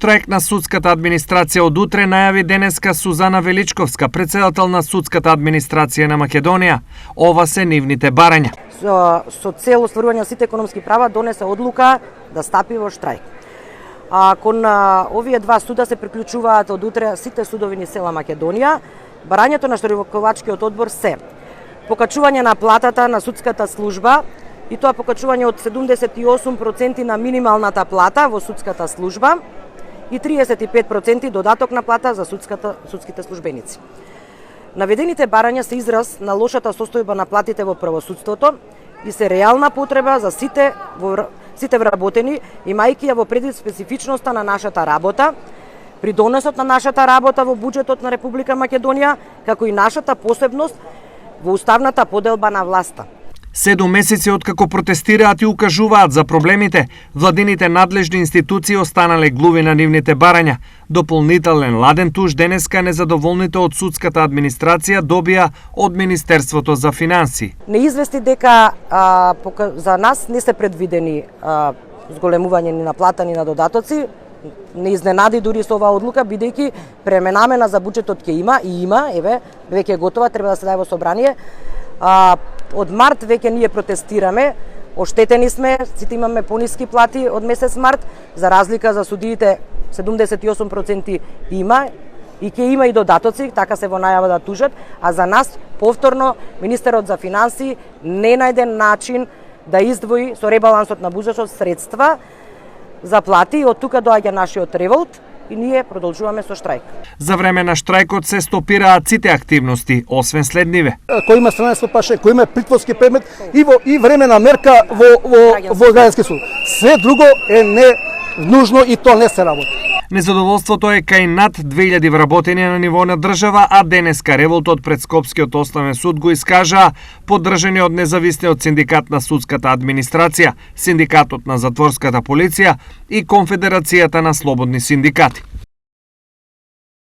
Штрајк на судската администрација од утре најави денеска Сузана Величковска, председател на судската администрација на Македонија. Ова се нивните барања. Со цел остварување на сите економски права донесе одлука да стапи во штрајк. Кон овие два суда се приклучуваат од утре сите судови низ цела Македонија. Барањето на Штрајковачкиот одбор се покачување на платата на судската служба, и тоа покачување од 78% на минималната плата во судската служба и 35% додаток на плата за судските службеници. Наведените барања се израз на лошата состојба на платите во правосудството и се реална потреба за сите вработени, имајќи ја во предвид специфичноста на нашата работа, придонесот на нашата работа во буџетот на Република Македонија, како и нашата посебност во уставната поделба на власта. 7 месеци откако протестираат и укажуваат за проблемите, владините надлежни институции останале глуви на нивните барања. Дополнителен ладен туж денеска незадоволните од судската администрација добија од Министерството за финансии. Не извести дека за нас не се предвидени зголемување ни на плата ни на додатоци. Не изненади дури со оваа одлука, бидејќи премена за буџетот ќе има, еве, веќе е готова, треба да се даде во собрание. Од март веќе ние протестираме, оштетени сме, сите имаме пониски плати од месец март, за разлика за судиите 78% има и ќе има и додатоци, така се во најава да тужат, а за нас повторно министерот за финансии не најде начин да издвои со ребалансот на буџетот средства за плати и од тука доаѓа нашиот револт и ние продолжуваме со штрајк. За време на штрајкот се стопираат сите активности, освен следниве. Кој има странство паше, кој има притворски предмет и времена мерка во граѓански суд. Све друго е не нужно и то не се работи. Незадоволството е кај над 2000 вработени на ниво на држава, а денеска револтот пред Скопскиот основен суд го искажаа, поддржани од независниот синдикат на судската администрација, синдикатот на затворската полиција и Конфедерацијата на слободни синдикати.